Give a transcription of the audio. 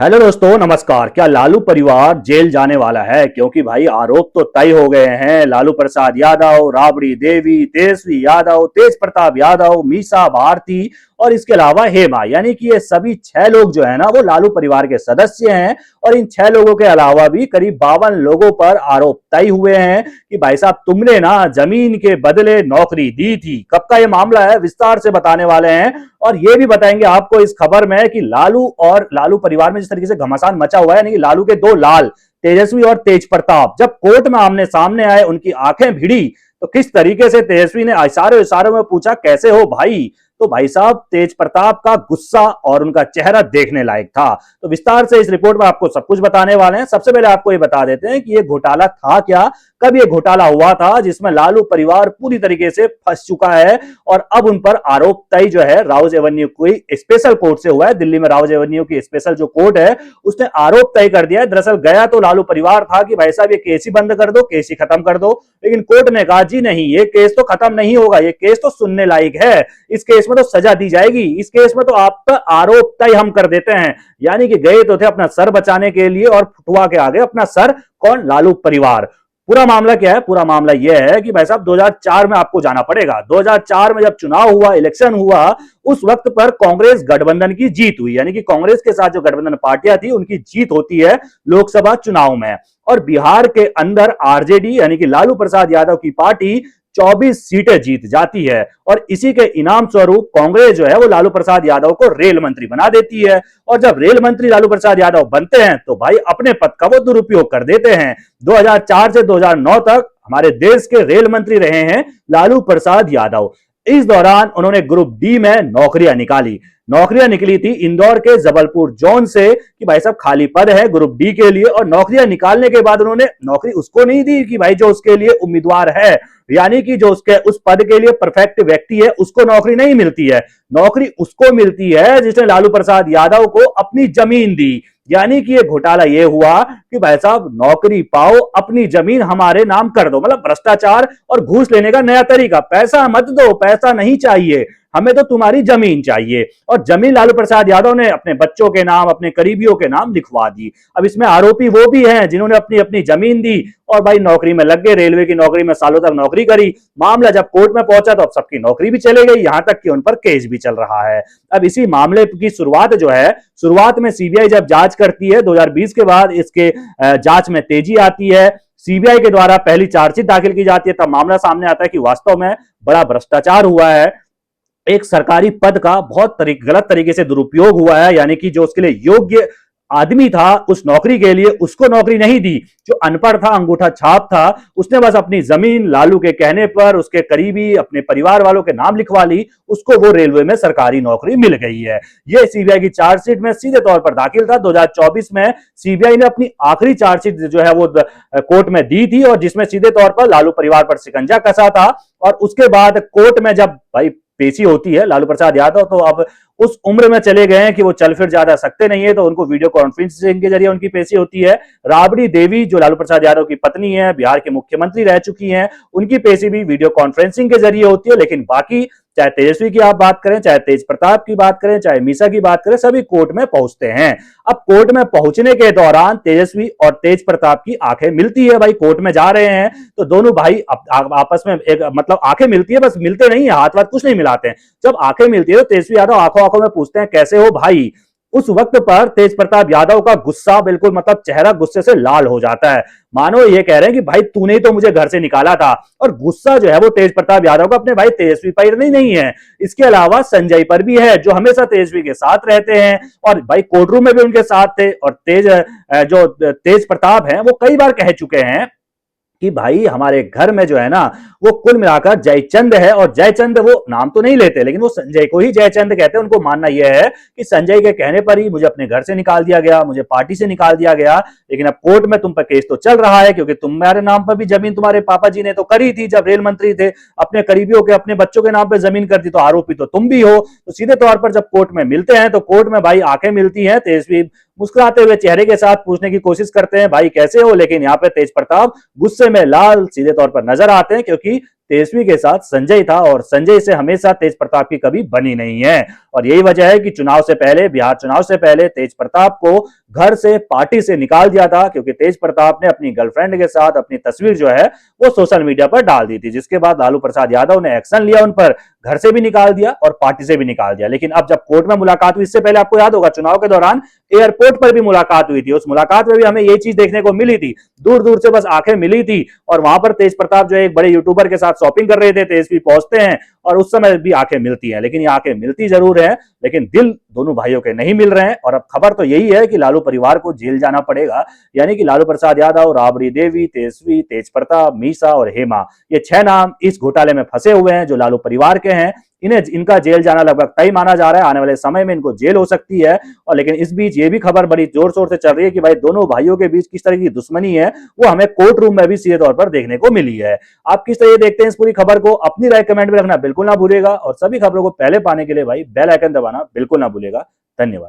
Hello दोस्तों, नमस्कार। क्या लालू परिवार जेल जाने वाला है? क्योंकि भाई आरोप तो तय हो गए हैं। लालू प्रसाद यादव, राबड़ी देवी, तेजस्वी यादव, तेज प्रताप यादव, मीसा भारती और इसके अलावा हेमा, यानी कि ये सभी 6 लोग जो है ना वो लालू परिवार के सदस्य हैं। और इन 6 लोगों के अलावा भी करीब 52 लोगों पर आरोप तय हुए हैं कि भाई साहब तुमने ना जमीन के बदले नौकरी दी थी। कब का ये मामला है विस्तार से बताने वाले हैं। और ये भी बताएंगे आपको इस खबर में कि लालू और लालू परिवार में जिस तरीके से घमासान मचा हुआ है, यानी कि लालू के दो लाल तेजस्वी और तेज प्रताप जब कोर्ट में आमने सामने आए, उनकी आंखें भिड़ी तो किस तरीके से तेजस्वी ने इशारों इशारों में पूछा कैसे हो भाई। तो भाई साहब तेज प्रताप का गुस्सा और उनका चेहरा देखने लायक था। तो विस्तार से इस रिपोर्ट में आपको सब कुछ बताने वाले हैं। सबसे पहले आपको ये बता देते हैं कि ये घोटाला था क्या, कब ये घोटाला हुआ था जिसमें लालू परिवार पूरी तरीके से फंस चुका है। और अब उन पर आरोप तय जो है राउज एवेन्यू कोई स्पेशल कोर्ट से हुआ है। दिल्ली में राउज एवेन्यू की स्पेशल जो कोर्ट है उसने आरोप तय कर दिया है। दरअसल गया तो लालू परिवार था कि भाई साहब ये केस ही बंद कर दो, केस ही खत्म कर दो, लेकिन कोर्ट ने कहा जी नहीं, ये केस तो खत्म नहीं होगा, ये केस तो सुनने लायक है, इस केस में तो सजा दी जाएगी, इस केस में तो आपका आरोप तय हम कर देते हैं। यानी कि गए तो थे अपना सर बचाने के लिए और फुटवा के आगे अपना सर कौन? लालू परिवार। पूरा मामला क्या है? पूरा मामला यह है कि भाई साहब 2004 में आपको जाना पड़ेगा। 2004 में जब चुनाव हुआ, इलेक्शन हुआ, उस वक्त पर कांग्रेस गठबंधन की जीत हुई, यानी कि कांग्रेस के साथ जो गठबंधन पार्टियां थी उनकी जीत होती है लोकसभा चुनाव में। और बिहार के अंदर आरजेडी यानी कि लालू प्रसाद यादव की पार्टी 24 सीटें जीत जाती है। और इसी के इनाम स्वरूप कांग्रेस जो है वो लालू प्रसाद यादव को रेल मंत्री बना देती है। और जब रेल मंत्री लालू प्रसाद यादव बनते हैं तो भाई अपने पद का वो दुरुपयोग कर देते हैं। 2004 से 2009 तक हमारे देश के रेल मंत्री रहे हैं लालू प्रसाद यादव। इस दौरान उन्होंने ग्रुप डी में नौकरियां निकाली। नौकरियां निकली थी इंदौर के जबलपुर जोन से कि भाई साहब खाली पद है ग्रुप डी के लिए। और नौकरियां निकालने के बाद उन्होंने नौकरी उसको नहीं दी कि भाई जो उसके लिए उम्मीदवार है, यानी कि जो उसके उस पद के लिए परफेक्ट व्यक्ति है उसको नौकरी नहीं मिलती है। नौकरी उसको मिलती है जिसने लालू प्रसाद यादव को अपनी जमीन दी। यानी कि ये घोटाला ये हुआ कि भाई साहब नौकरी पाओ, अपनी जमीन हमारे नाम कर दो। मतलब भ्रष्टाचार और घूस लेने का नया तरीका। पैसा मत दो, पैसा नहीं चाहिए, हमें तो तुम्हारी जमीन चाहिए। और जमीन लालू प्रसाद यादव ने अपने बच्चों के नाम, अपने करीबियों के नाम लिखवा दी। अब इसमें आरोपी वो भी हैं जिन्होंने अपनी अपनी जमीन दी और भाई नौकरी में लग गए, रेलवे की नौकरी में सालों तक नौकरी करी। मामला जब कोर्ट में पहुंचा तो अब सबकी नौकरी भी चले गई, यहां तक कि उन पर केस भी चल रहा है। अब इसी मामले की शुरुआत जो है, शुरुआत में सीबीआई जब जांच करती है 2020 के बाद इसके जांच में तेजी आती है। सीबीआई के द्वारा पहली चार्जशीट दाखिल की जाती है, तब मामला सामने आता है कि वास्तव में बड़ा भ्रष्टाचार हुआ है, एक सरकारी पद का बहुत गलत तरीके से दुरुपयोग हुआ है। यानी कि जो उसके लिए योग्य आदमी था उस नौकरी के लिए उसको नौकरी नहीं दी। जो अनपढ़ था, अंगूठा छाप था, उसने बस अपनी जमीन लालू के कहने पर उसके करीबी अपने परिवार वालों के नाम लिखवा ली, उसको वो रेलवे में सरकारी नौकरी मिल गई है। ये सीबीआई की चार्जशीट में सीधे तौर पर दाखिल था। 2024 में सीबीआई ने अपनी आखिरी चार्जशीट जो है वो कोर्ट में दी थी और जिसमें सीधे तौर पर लालू परिवार पर शिकंजा कसा था। और उसके बाद कोर्ट में जब भाई पेशी होती है लालू प्रसाद यादव तो अब उस उम्र में चले गए हैं कि वो चल फिर ज्यादा सकते नहीं है, तो उनको वीडियो कॉन्फ्रेंसिंग के जरिए उनकी पेशी होती है। राबड़ी देवी जो लालू प्रसाद यादव की पत्नी है, बिहार के मुख्यमंत्री रह चुकी हैं, उनकी पेशी भी वीडियो कॉन्फ्रेंसिंग के जरिए होती है। लेकिन बाकी चाहे तेजस्वी की आप बात करें, चाहे तेज प्रताप की बात करें, चाहे मीसा की बात करें, सभी कोर्ट में पहुंचते हैं। अब कोर्ट में पहुंचने के दौरान तेजस्वी और तेज प्रताप की आंखें मिलती है। भाई कोर्ट में जा रहे हैं तो दोनों भाई आपस में एक मतलब आंखें मिलती है, बस मिलते नहीं है, हाथ वाथ कुछ नहीं मिलाते हैं। जब आंखें मिलती है तो तेजस्वी यादव आंखों आंखों में पूछते हैं कैसे हो भाई। उस वक्त पर तेज प्रताप यादव का गुस्सा बिल्कुल मतलब चेहरा गुस्से से लाल हो जाता है, मानो ये कह रहे हैं कि भाई तूने तो मुझे घर से निकाला था। और गुस्सा जो है वो तेज प्रताप यादव का अपने भाई तेजस्वी पर नहीं है, इसके अलावा संजय पर भी है जो हमेशा तेजस्वी के साथ रहते हैं और भाई कोर्ट रूम में भी उनके साथ थे। और जो तेज प्रताप हैं वो कई बार कह चुके हैं कि भाई हमारे घर में जो है ना वो कुल मिलाकर जयचंद है। और जयचंद वो नाम तो नहीं लेते लेकिन वो संजय को ही जयचंद कहते हैं। उनको मानना यह है कि संजय के कहने पर ही मुझे अपने घर से निकाल दिया गया, मुझे पार्टी से निकाल दिया गया। लेकिन अब कोर्ट में तुम पर केस तो चल रहा है क्योंकि तुम्हारे नाम पर भी जमीन तुम्हारे पापा जी ने तो करी थी जब रेल मंत्री थे, अपने करीबियों के अपने बच्चों के नाम पर जमीन कर दी, तो आरोपी तो तुम भी हो। तो सीधे तौर पर जब कोर्ट में मिलते हैं तो कोर्ट में भाई आंखें मिलती हैं, तेजस्वी मुस्कुराते हुए चेहरे के साथ पूछने की कोशिश करते हैं भाई कैसे हो, लेकिन यहाँ पे तेज प्रताप गुस्से में लाल सीधे तौर पर नजर आते हैं क्योंकि तेजस्वी के साथ संजय था और संजय से हमेशा तेज प्रताप की कभी बनी नहीं है। और यही वजह है कि चुनाव से पहले, बिहार चुनाव से पहले तेज प्रताप को घर से, पार्टी से निकाल दिया था, क्योंकि तेज प्रताप ने अपनी गर्लफ्रेंड के साथ अपनी तस्वीर जो है वो सोशल मीडिया पर डाल दी थी, जिसके बाद लालू प्रसाद यादव ने एक्शन लिया, उन पर घर से भी निकाल दिया और पार्टी से भी निकाल दिया। लेकिन अब जब कोर्ट में मुलाकात हुई, इससे पहले आपको याद होगा चुनाव के दौरान एयरपोर्ट पर भी मुलाकात हुई थी, उस मुलाकात में भी हमें यही चीज देखने को मिली थी, दूर दूर से बस आंखें मिली थी, और वहां पर तेज प्रताप जो है एक बड़े यूट्यूबर के साथ शॉपिंग कर रहे थे, तेजस्वी पहुंचते हैं और उस समय भी आंखें मिलती हैं। लेकिन ये आंखें मिलती जरूर है, लेकिन दिल दोनों भाइयों के नहीं मिल रहे हैं। और अब खबर तो यही है कि लालू परिवार को जेल जाना पड़ेगा, यानी कि लालू प्रसाद यादव, राबड़ी देवी, तेजस्वी, तेज प्रताप, मीसा और हेमा, ये 6 नाम इस घोटाले में फंसे हुए हैं जो लालू परिवार के हैं। इनका जेल जाना लगभग तय माना जा रहा है, आने वाले समय में इनको जेल हो सकती है। और लेकिन इस बीच ये भी खबर बड़ी जोर शोर से चल रही है कि भाई दोनों भाइयों के बीच किस तरह की दुश्मनी है, वो हमें कोर्ट रूम में भी सीधे तौर पर देखने को मिली है। आप किस तरह देखते हैं इस पूरी खबर को? अपनी राय कमेंट में रखना बिल्कुल ना भूलेगा, और सभी खबरों को पहले पाने के लिए भाई बेल आइकन दबाना बिल्कुल ना भूलेगा। धन्यवाद।